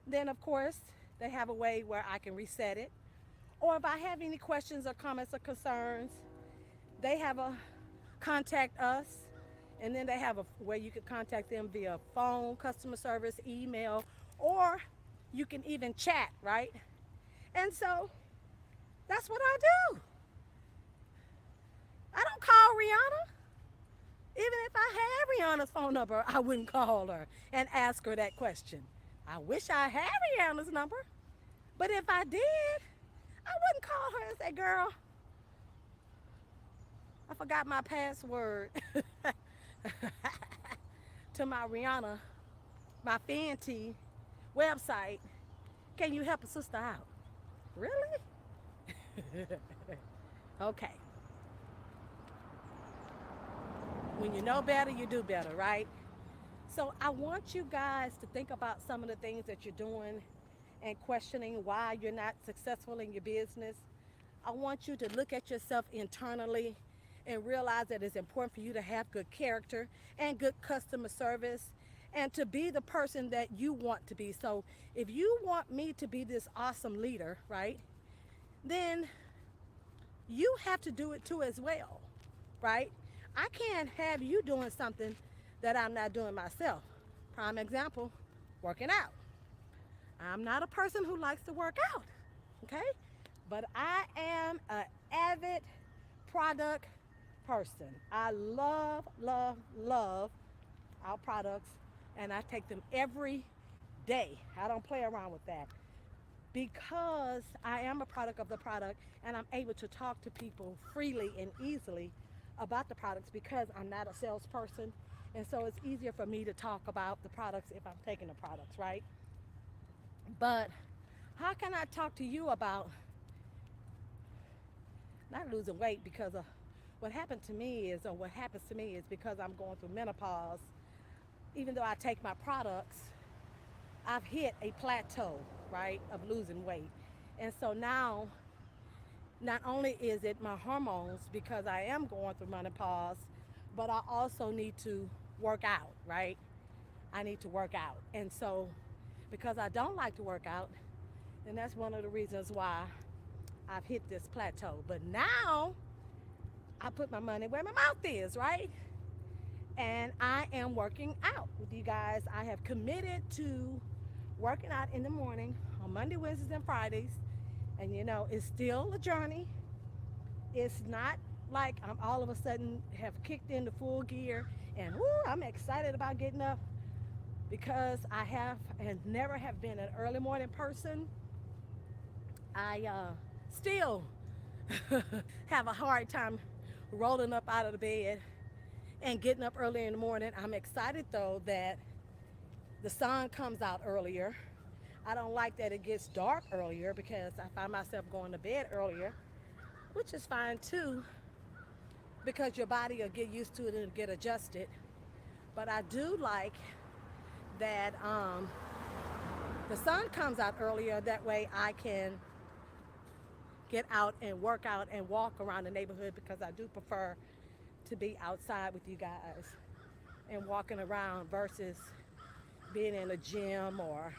then of course they have a way where I can reset it. Or if I have any questions or comments or concerns, they have a contact us, and then they have a way you can contact them via phone, customer service, email, or you can even chat, right? And so that's what I do. I don't call Rihanna. Even if I had Rihanna's phone number, I wouldn't call her and ask her that question. I wish I had Rihanna's number, but if I did, I wouldn't call her and say, girl, I forgot my password to my Rihanna, my Fenty website. Can you help a sister out? Really? Okay. When you know better, you do better, right? So I want you guys to think about some of the things that you're doing and questioning why you're not successful in your business. I want you to look at yourself internally and realize that it's important for you to have good character and good customer service and to be the person that you want to be. So if you want me to be this awesome leader, right, then you have to do it too as well, right? I can't have you doing something that I'm not doing myself. Prime example, working out. I'm not a person who likes to work out, okay? But I am an avid product person. I love, love, love our products, and I take them every day. I don't play around with that because I am a product of the product, and I'm able to talk to people freely and easily about the products because I'm not a salesperson. And so it's easier for me to talk about the products if I'm taking the products, right? But how can I talk to you about not losing weight because of what happened to me is, or what happens to me is because I'm going through menopause. Even though I take my products, I've hit a plateau, right, of losing weight. And so now, not only is it my hormones because I am going through menopause, but I also need to work out, right? I need to work out. And so, because I don't like to work out, and that's one of the reasons why I've hit this plateau. But now I put my money where my mouth is, right? And I am working out with you guys. I have committed to working out in the morning on Monday, Wednesdays, and Fridays. And you know, it's still a journey. It's not like I'm all of a sudden have kicked into full gear and woo, I'm excited about getting up because I have and never have been an early morning person. I still have a hard time rolling up out of the bed and getting up early in the morning. I'm excited though that the sun comes out earlier. I don't like that it gets dark earlier because I find myself going to bed earlier, which is fine too because your body will get used to it and get adjusted. But I do like that the sun comes out earlier. That way I can get out and work out and walk around the neighborhood because I do prefer to be outside with you guys and walking around versus being in a gym or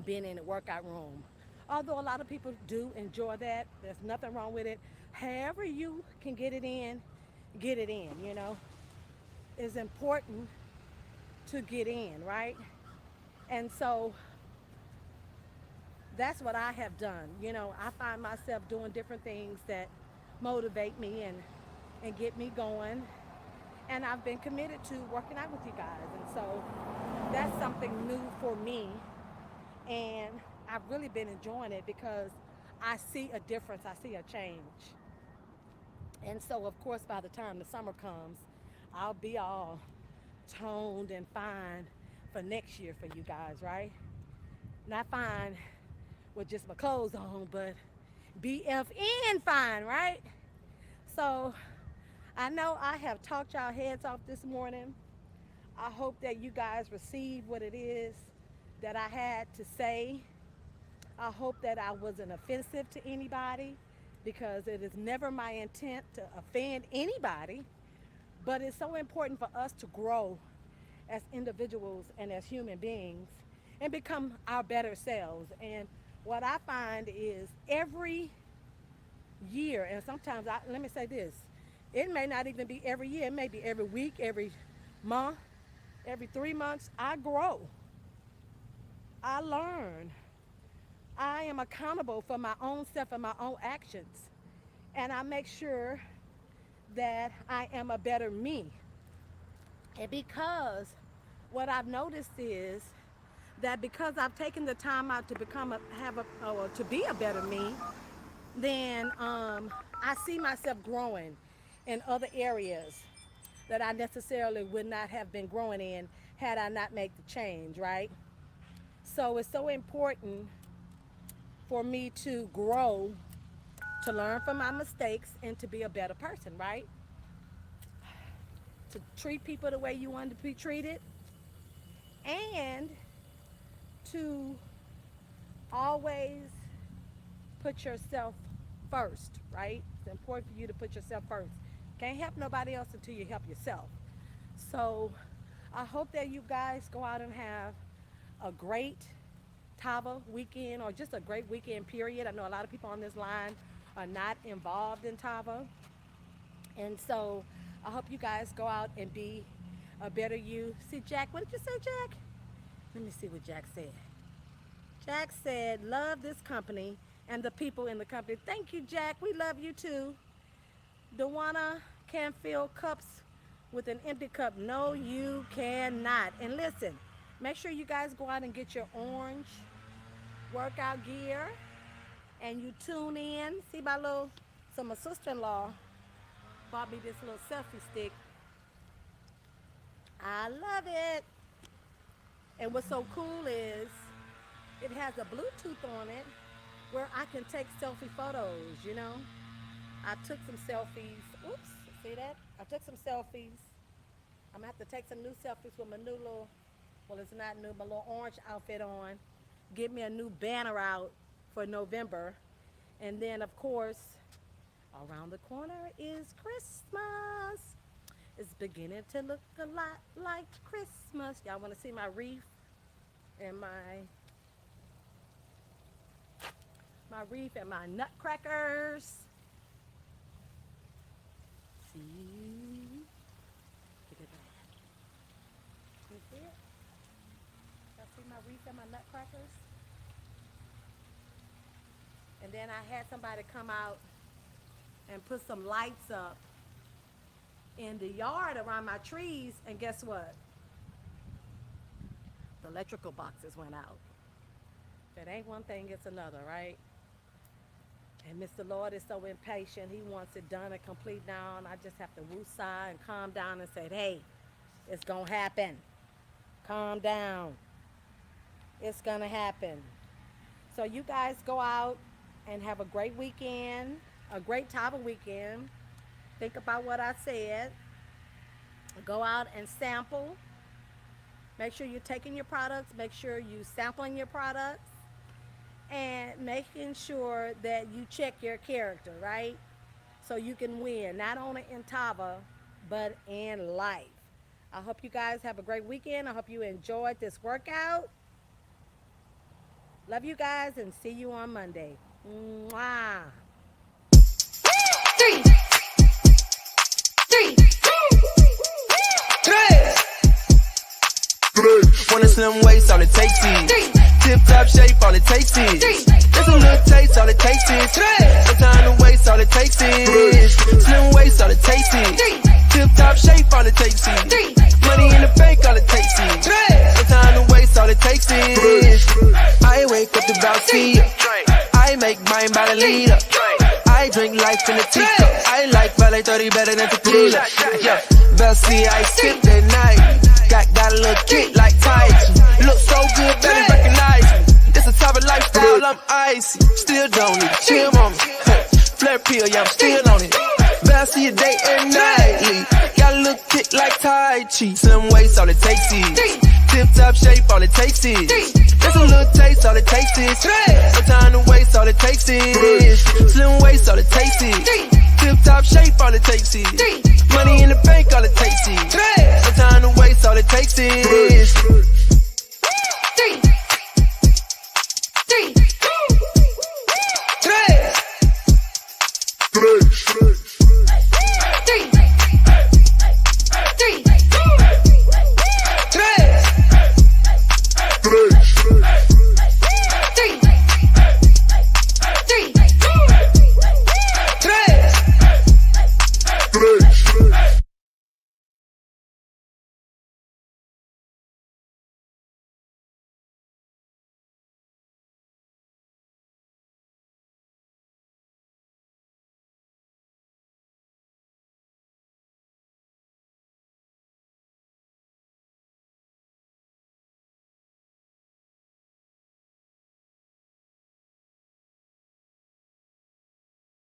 being in a workout room. Although a lot of people do enjoy that, there's nothing wrong with it. However you can get it in, get it in, you know. It's important to get in, right? And so that's what I have done. You know, I find myself doing different things that motivate me and get me going. And I've been committed to working out with you guys. And so that's something new for me. And I've really been enjoying it because I see a difference. I see a change. And so, of course, by the time the summer comes, I'll be all toned and fine for next year for you guys, right? Not fine with just my clothes on, but BFN fine, right? So I know I have talked y'all heads off this morning. I hope that you guys receive what it is that I had to say. I hope that I wasn't offensive to anybody because it is never my intent to offend anybody. But it's so important for us to grow as individuals and as human beings and become our better selves. And what I find is every year, and sometimes let me say this, it may not even be every year, it may be every week, every month, every 3 months, I grow. I learn. I am accountable for my own self and my own actions. And I make sure that I am a better me. And because what I've noticed is that because I've taken the time out to to be a better me, then I see myself growing in other areas that I necessarily would not have been growing in had I not made the change, right? So it's so important for me to grow, to learn from my mistakes, and to be a better person, right? To treat people the way you want to be treated, and to always put yourself first, right? It's important for you to put yourself first. Can't help nobody else until you help yourself. So I hope that you guys go out and have a great Tava weekend or just a great weekend period. I know a lot of people on this line are not involved in Tava. And so I hope you guys go out and be a better you. See, Jack, what did you say, Jack? Let me see what Jack said. Jack said, love this company and the people in the company. Thank you, Jack. We love you too. Dewana can't fill cups with an empty cup. No, you cannot. And listen, make sure you guys go out and get your orange workout gear and you tune in. See so my sister-in-law bought me this little selfie stick. I love it. And what's so cool is it has a Bluetooth on it where I can take selfie photos, you know. I took some selfies. Oops, see that? I took some selfies. I'm gonna have to take some new selfies with my new little, well, it's not new, my little orange outfit on. Get me a new banner out for November. And then, of course, around the corner is Christmas. It's beginning to look a lot like Christmas. Y'all want to see my wreath and my wreath and my nutcrackers? See? Look at that. You see it? Y'all see my wreath and my nutcrackers? And then I had somebody come out and put some lights up in the yard around my trees, and guess what? The electrical boxes went out. If it ain't one thing, it's another, right? And Mr. Lord is so impatient. He wants it done and complete now, and I just have to woo-sigh and calm down and say, hey, it's gonna happen. Calm down. It's gonna happen. So you guys go out and have a great weekend, a great Tava weekend. Think about what I said. Go out and sample. Make sure you're taking your products. Make sure you're sampling your products. And making sure that you check your character, right? So you can win, not only in Tava, but in life. I hope you guys have a great weekend. I hope you enjoyed this workout. Love you guys and see you on Monday. Mwah. 3. 3. Want a slim waist, all it takes is 3. tip top shape, all it takes is 3. just a little taste, all it takes is 3. No time to waste, all it takes is slim waist, all it takes is 3. tip top shape, all it takes is 3. money in the bank, all it takes is 3. No time to waste, all it takes is I wake up to bounce feet. I make mine by the leader. I drink life in a teacup. I like Valet 30 better than tequila. Yeah, Bessie, I sip that night. Got a little kick like Tyson. Look so good, better recognize me. It's a type of lifestyle, I'm icy. Still don't need a chill on me. Flare pill, yeah, I'm still on it. Bessie a day and nightly. Got a little kick like Tai Chi. Slim waist, all it takes is tip top shape, all it takes is just a little taste, all it takes is no time to waste, all it takes is slim waist, all it takes is tip top shape, all it takes is money in the bank, all it takes is no time to waste, all it takes is 3. 3. 3.